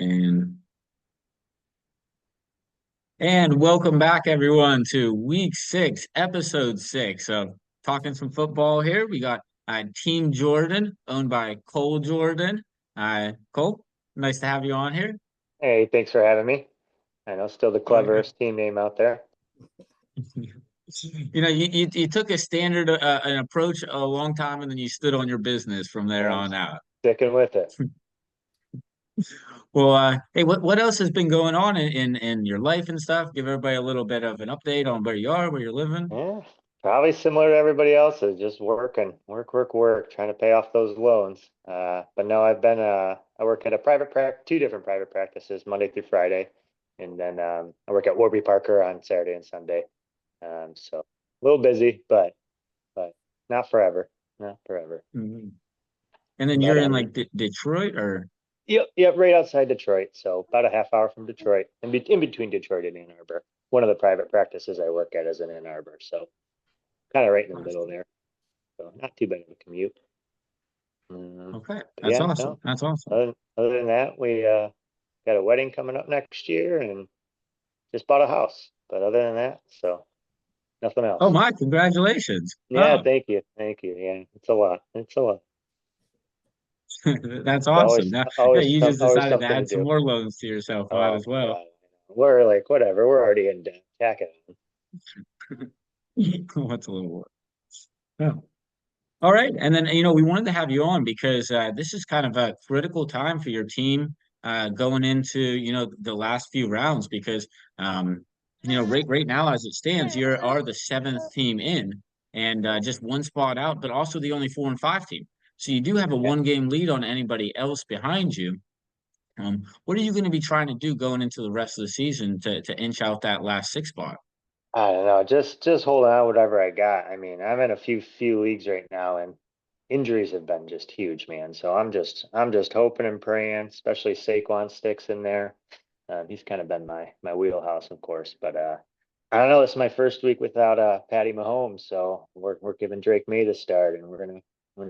And welcome back everyone to week 6, episode 6 of Talking Some Football here. We got Team Jordan, owned by Cole Jordan. Cole, nice to have you on here. Hey, thanks for having me. I know, still the Oh yeah. cleverest team name out there. You took a standard an approach a long time and then you stood on your business from there Yeah, I'm on out. sticking with it. Well, hey, what else has been going on in your life and stuff? Give everybody a little bit of an update on where you are, where you're living. Yeah, probably similar to everybody else's, just working, work, trying to pay off those loans. But no, I work at a two different private practices, Monday through Friday, and then I work at Warby Parker on Saturday and Sunday. So a little busy, but not forever, not forever. Mhm. And then But you're in like Detroit or Yep, right outside Detroit. So about a half hour from Detroit, in between Detroit and Ann Arbor. One of the private practices I work at is in Ann Arbor, so kind of right in the middle there. So not too bad of a commute. okay. But That's yeah, awesome. no. That's awesome. Other than that, we got a wedding coming up next year, and just bought a house. But other than that, so nothing Oh else. my, congratulations. Yeah, Oh, thank you. Yeah, it's a lot. It's a lot. that's But awesome. Now, yeah, you just always decided to something to add some do. more loans to yourself on Oh as well. God, we're like whatever. We're already in debt. Tack it on. What's a little work? Oh. All right. And then, we wanted to have you on because this is kind of a critical time for your team going into, the last few rounds because, right now as it stands, you are the seventh team in and just one spot out, but also the only 4-5 team. So you do have a Yeah. one-game lead on anybody else behind you. What are you going to be trying to do going into the rest of the season to inch out that last six spot? I don't know. Just hold on, whatever I got. I mean, I'm in a few leagues right now, and injuries have been just huge, man. So I'm just hoping and praying, especially Saquon sticks in there. He's kind of been my wheelhouse, of course. But I don't know. It's my first week without Patty Mahomes, so we're giving Drake May the start, and we're gonna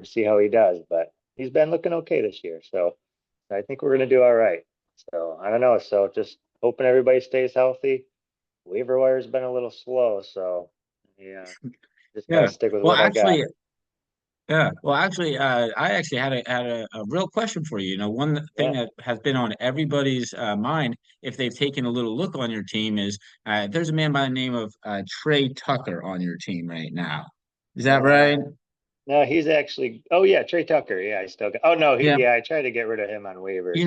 see how he does. But he's been looking okay this year, so I think we're gonna do all right. So I don't know. So just hoping everybody stays healthy. Waiver wire's been a little slow, so yeah, just gotta Yeah. stick with Well, what I got. actually, Yeah, well, actually, I actually had a real question for you. One thing Yeah. that has been on everybody's mind, if they've taken a little look on your team, is there's a man by the name of Trey Tucker on your team right now. Is that right? Uh, no, he's actually. Oh yeah, Trey Tucker. Yeah, I still got. Oh no, Yeah. yeah, I tried to get rid of him on waivers. You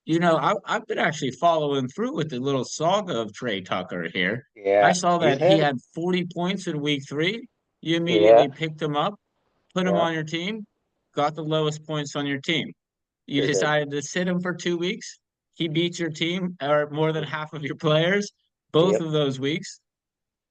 Yeah, know, I've been actually following through with the little saga of Trey Tucker here. I yeah, saw he's that he had. had 40 points in week 3. You Yeah, immediately picked him up, put him yeah, on your team, got the lowest points on your team. You sure did. decided to sit him for 2 weeks. He beats your team or more than half of your players both Yep, of those weeks.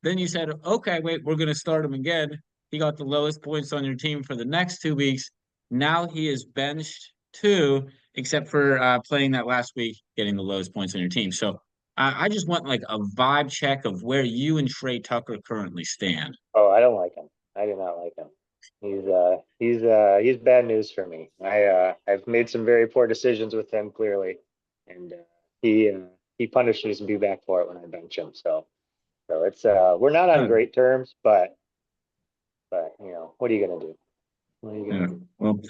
Then you said, okay, wait, we're going to start him again. He got the lowest points on your team for the next 2 weeks. Now he is benched too, except for playing that last week, getting the lowest points on your team. So I just want like a vibe check of where you and Trey Tucker currently stand. Oh, I don't like him. I do not like him. He's bad news for me. I've made some very poor decisions with him clearly, and he punishes me back for it when I bench him. So it's we're not on Yeah. great terms, but you know, what are you gonna do? What are you Yeah. gonna do? Well,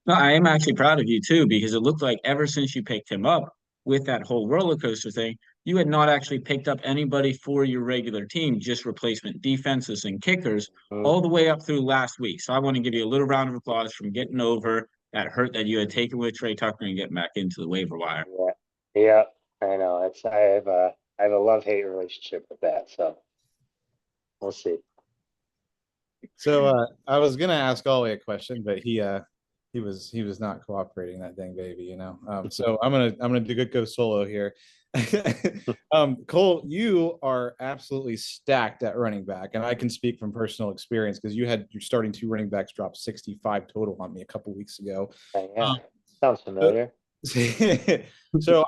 no, I am actually proud of you too, because it looked like ever since you picked him up with that whole roller coaster thing, you had not actually picked up anybody for your regular team, just replacement defenses and kickers Mhm. all the way up through last week. So I want to give you a little round of applause from getting over that hurt that you had taken with Trey Tucker and getting back into the waiver wire. Yeah, yeah, I know. It's I have a love-hate relationship with that, so we'll see. So I was gonna ask Ollie a question, but he was not cooperating that dang baby, you know. So I'm gonna go solo here. Cole, you are absolutely stacked at running back, and I can speak from personal experience because you had your starting two running backs drop 65 total on me a couple weeks ago. Yeah, sounds So, familiar. so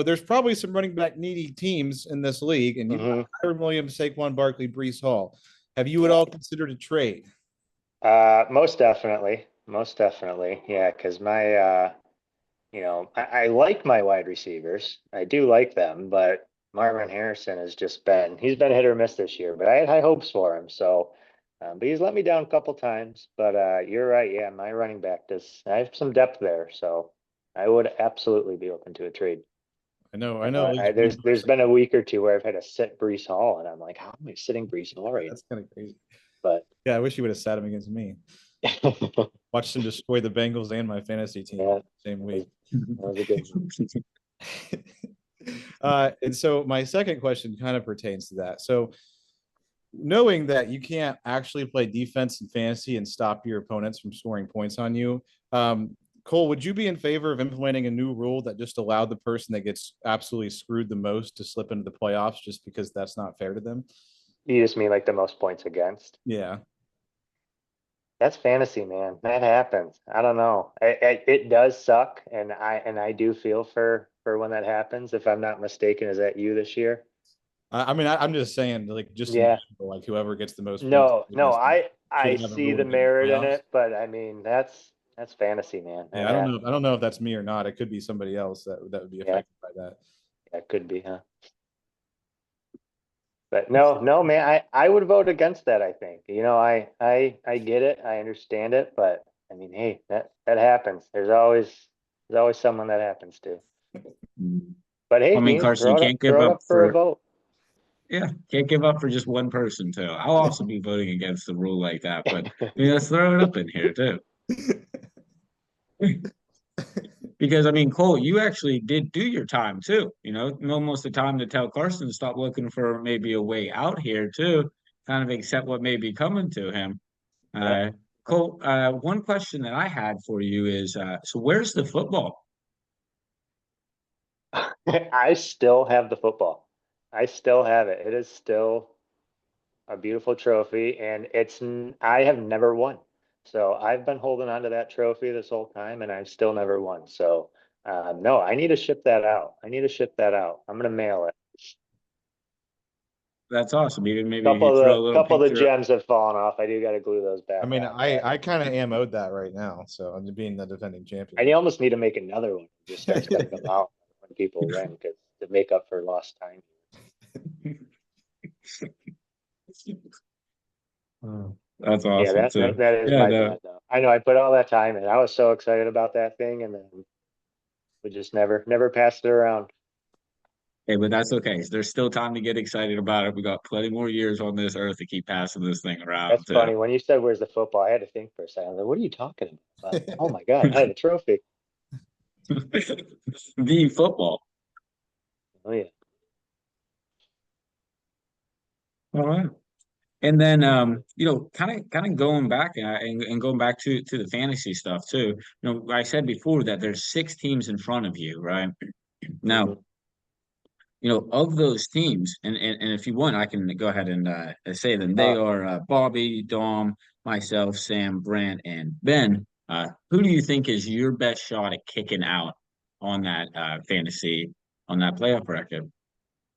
there's probably some running back needy teams in this league, and you've got Hmm. Kyren Williams, Saquon Barkley, Brees Hall. Have you at Yeah. all considered a trade? Most definitely. Most definitely. Yeah, because I like my wide receivers. I do like them, but Marvin Harrison has he's been hit or miss this year, but I had high hopes for him. So, but he's let me down a couple times, but, you're right. Yeah, my running back I have some depth there. So I would absolutely be open to a trade. I know. At least one There's person. been a week or two where I've had to sit Brees Hall, and I'm like, how am I sitting Brees Hall right now? That's kind of crazy. But Yeah, I wish you would have sat him against me. Watched him destroy the Bengals and my fantasy team yeah, same week. that was a good one. And so my second question kind of pertains to that. So knowing that you can't actually play defense in fantasy and stop your opponents from scoring points on you, Cole, would you be in favor of implementing a new rule that just allowed the person that gets absolutely screwed the most to slip into the playoffs just because that's not fair to them? You just mean like the most points against? Yeah. That's fantasy, man. That happens. I don't know. It does suck, and I do feel for when that happens. If I'm not mistaken, is that you this year? I mean, I'm just saying, like, just in Yeah. general, like whoever gets the most points No, against them I should have a see rule to the get in the merit in playoffs. it, but I mean that's fantasy, man. Yeah, That happens. I don't know if that's me or not. It could be somebody else that would be Yeah, affected by that. that could be, huh? But no, man. I would vote against that. I think. I get it. I understand it, but I mean, hey, that happens. There's always someone that happens to. But hey, I mean, Dean, Carson, you can't give throw it up up for a for vote. yeah, can't give up for just one person too. I'll also be voting against the rule like that, but let's throw it up in here too. Because I mean, Cole, you actually did do your time too. Almost the time to tell Carson to stop looking for maybe a way out here too, kind of accept what may be coming to him. Yeah. Uh, Cole, one question that I had for you is, so where's the football? I still have the football. I still have it. It is still a beautiful trophy, and I have never won. So I've been holding on to that trophy this whole time, and I've still never won. So no, I need to ship that out. I need to ship that out. I'm gonna mail it. That's awesome. Even maybe you could throw a little Couple of the picture. gems have fallen off. I do got to glue those I back mean, on, but I kind of am owed that right now. So I'm being the defending I champion. almost need to make another one. Just start sending them out when people win, because to make up for lost time. Oh, that's Yeah, awesome too. that is Yeah, my no. bad though. I know I put all that time in. I was so excited about that thing, and then we just never passed it around. Hey, but that's okay. There's still time to get excited about it. We got plenty more years on this earth to keep passing this thing around That's too. funny. When you said where's the football, I had to think for a second. I was like, what are you talking about? Oh my God, I have a trophy. The football. Oh yeah. All right. And then kind of going back and going back to the fantasy stuff too. I said before that there's six teams in front of you, right? Now, Mhm. of those teams, and if you want, I can go ahead and say them. They Uh, are Bobby, Dom, myself, Sam, Brant, and Ben. Who do you think is your best shot at kicking out on that fantasy on that playoff record?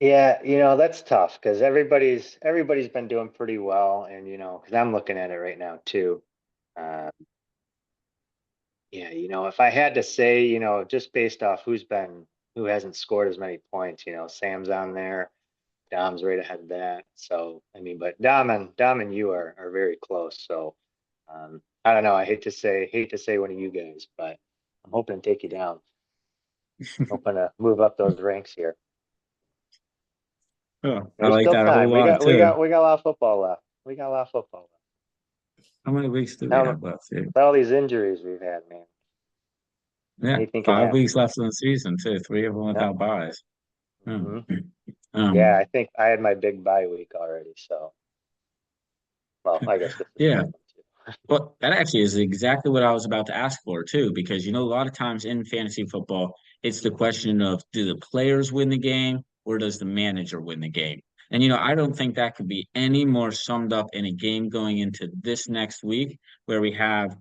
yeah, that's tough because everybody's been doing pretty well, and because I'm looking at it right now too. Uh, yeah, if I had to say, just based off who hasn't scored as many points, Sam's on there, Dom's right ahead of that. So I mean, but Dom and you are very close. So I don't know. I hate to say one of you guys, but I'm hoping to take you down. Hoping to move up those ranks here. Oh, I There's like still that a whole time. lot too. We got a lot of football left. We got a lot of football left. How many weeks do we Now, have left here? with all these injuries we've had, man, Yeah, anything can 5 weeks happen. left in the season too. Three of them Yeah. without buys. Hmm. hmm Yeah, Um, I think I had my big bye week already. So, well, I guess this is the yeah. big one too. Well, that actually is exactly what I was about to ask for too, because a lot of times in fantasy football, it's the question of do the players win the game or does the manager win the game? And I don't think that could be any more summed up in a game going into this next week, where we have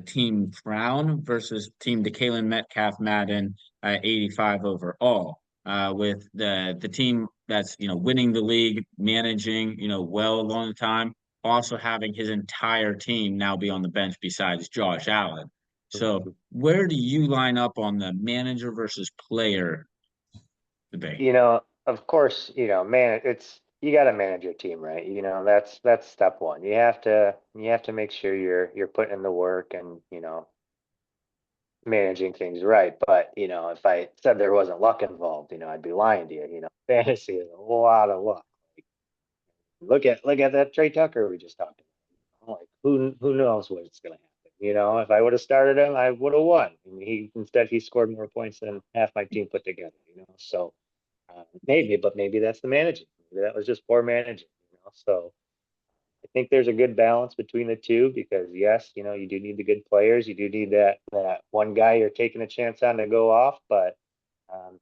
Team Brown versus Team DeKalen Metcalf Madden 85 overall, with the team that's winning the league, managing well along the time, also having his entire team now be on the bench besides Josh Allen. So where do you line up on the manager versus player debate? You know, of course, man, you got to manage your team, right? That's step one. You have to make sure you're putting in the work and, managing things right. But, if I said there wasn't luck involved, I'd be lying to you. Fantasy is a lot of luck. Look at that Trey Tucker we just talked about. I'm like, who knows what's gonna happen? If I would have started him, I would have won. And he scored more points than half my team put together. So maybe that's the managing. Maybe that was just poor managing. So I think there's a good balance between the two because yes, you do need the good players. You do need that one guy you're taking a chance on to go off. But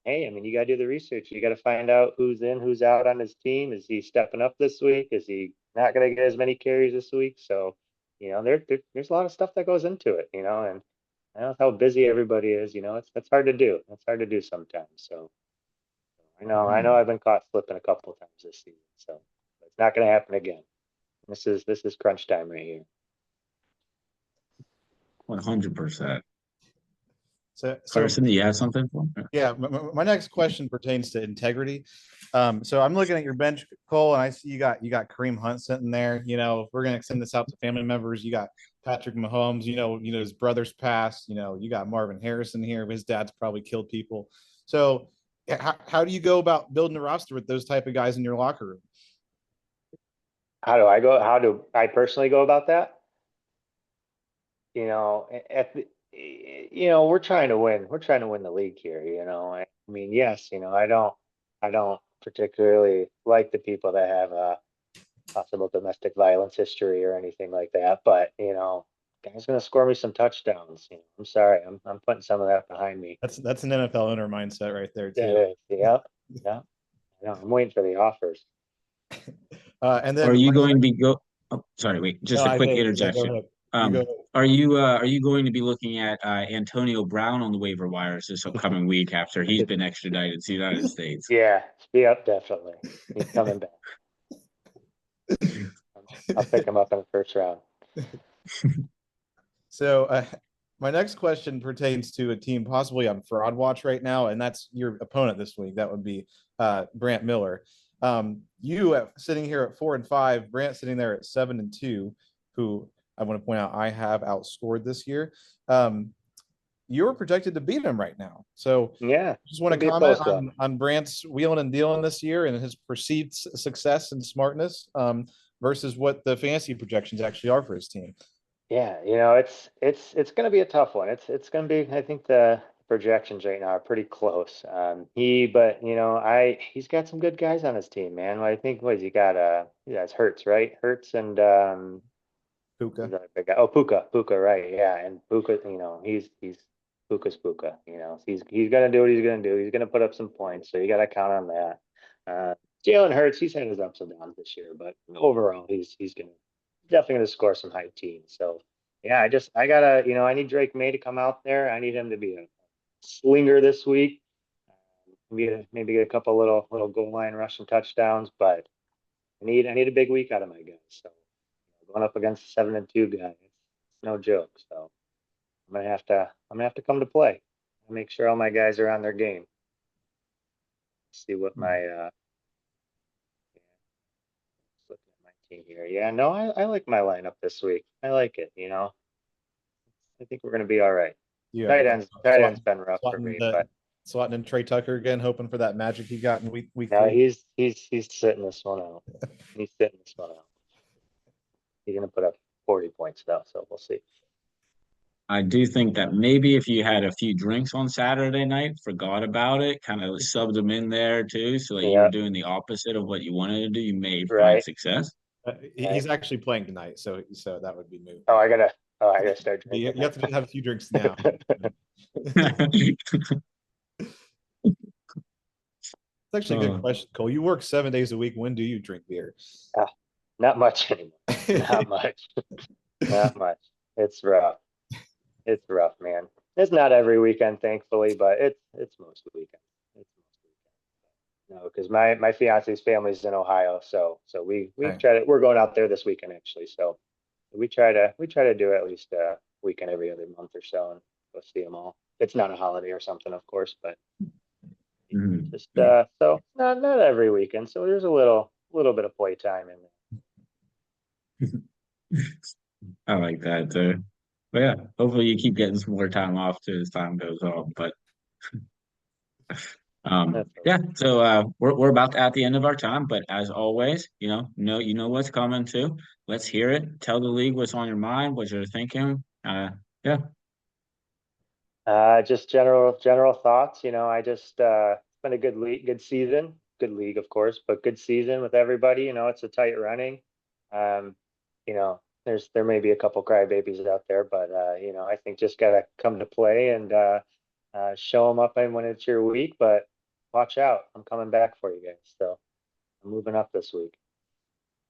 hey, I mean, you got to do the research. You got to find out who's in, who's out on his team. Is he stepping up this week? Is he not going to get as many carries this week? So, there's a lot of stuff that goes into it. And I know how busy everybody is. It's hard to do. It's hard to do sometimes. So I know I've been caught slipping a couple of times this season. So it's not going to happen again. This is crunch time right here. 100%. So Carson, do you have something for me? yeah, my next question pertains to integrity. So I'm looking at your bench, Cole, and I see you got Kareem Hunt sitting there. We're gonna send this out to family members. You got Patrick Mahomes. His brother's passed. You got Marvin Harrison here. His dad's probably killed people. So how do you go about building a roster with those type of guys in your locker room? How do I personally go about that? We're trying to win. We're trying to win the league here. I mean, yes, I don't particularly like the people that have a possible domestic violence history or anything like that. But guy's gonna score me some touchdowns. I'm sorry, I'm putting some of that behind me. That's an NFL owner mindset right there Yeah, too. yeah, yeah. I'm waiting for the offers. And then Are you going to be Oh, sorry, wait, no, just a quick go interjection. ahead. You go Um, ahead. are you going to be looking at Antonio Brown on the waiver wires this upcoming week after he's been extradited to the United States? Yeah, definitely. He's coming back. I'll pick him up in the first round. So my next question pertains to a team possibly on fraud watch right now, and that's your opponent this week. That would be Brant Miller. You sitting here at 4-5, Brant sitting there at 7-2, who I want to point out I have outscored this year. You're projected to beat him right now. So Yeah, just want to comment on Brant's wheeling and dealing this year and his perceived success and smartness versus what the fantasy projections actually are for his team. Yeah, it's going to be a tough one. It's going to be. I think the projections right now are pretty close. But he's got some good guys on his team, man. I think he got? He has Hurts, right? Hurts and Puka. who's the other big guy? Oh, Puka, right? Yeah, and Puka, he's Puka's Puka. He's going to do what he's going to do. He's going to put up some points, so you got to count on that. Jalen Hurts, he's had his ups and downs this year, but overall, he's definitely going to score some high teens. So yeah, I gotta, I need Drake May to come out there. I need him to be a slinger this week. Maybe get a couple little goal line rushing touchdowns, but I need a big week out of my guys. So going up against a 7-2 guy, it's no joke. So I'm gonna have to come to play. I'll make sure all my guys are on their game. See what my looking at my team here. Yeah, no, I like my lineup this week. I like it. I think we're gonna be all right. Yeah, Tight end's been rough for me, but slotting in Trey Tucker again, hoping for that magic he got in week no, 3. he's sitting this one out. He's sitting this one out. He's gonna put up 40 points though, so we'll see. I do think that maybe if you had a few drinks on Saturday night, forgot about it, kind of subbed them in there too, so that you were Yeah, doing the opposite of what you wanted to do, you may find right. success. He's actually playing tonight, so that would be moot. Oh, I gotta start You drinking. have to have a few drinks now. It's actually a good question, Cole. You work 7 days a week. When do you drink beer? Not much anymore. Not much. Not much. It's rough. It's rough, man. It's not every weekend, thankfully, but it's most of the weekend. It's most of the weekend. No, because my fiance's family's in Ohio, so we Right. try to. We're going out there this weekend actually, so we try to do at least weekend every other month or so and go see them all. It's not a holiday or something, of course, but Mhm. just Yeah. so not every weekend. So there's a little bit of play time in I like that too. But yeah, hopefully you keep getting some more time off too as time goes on. But there. yeah, so we're about at the end of our time, but as always, you know what's coming too. Let's hear it. Tell the league what's on your mind, what you're thinking. Yeah. Just general thoughts. I just it's been a good season, good league, of course, but good season with everybody. It's a tight running. Um, there may be a couple crybabies out there, but I think just gotta come to play and show them up and when it's your week. But watch out, I'm coming back for you guys. So I'm moving up this week.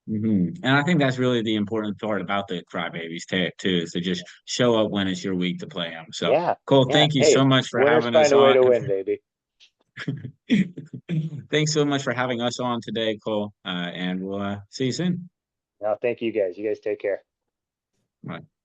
And I think that's really the important part about the crybabies too, is to just show up when it's your week to play them. So Yeah, Cole, yeah. thank you so Hey, much for winners having us find a way on. to win, baby. Thanks so much for having us on today, Cole. And we'll see you soon. No, thank you guys. You guys take care. Bye.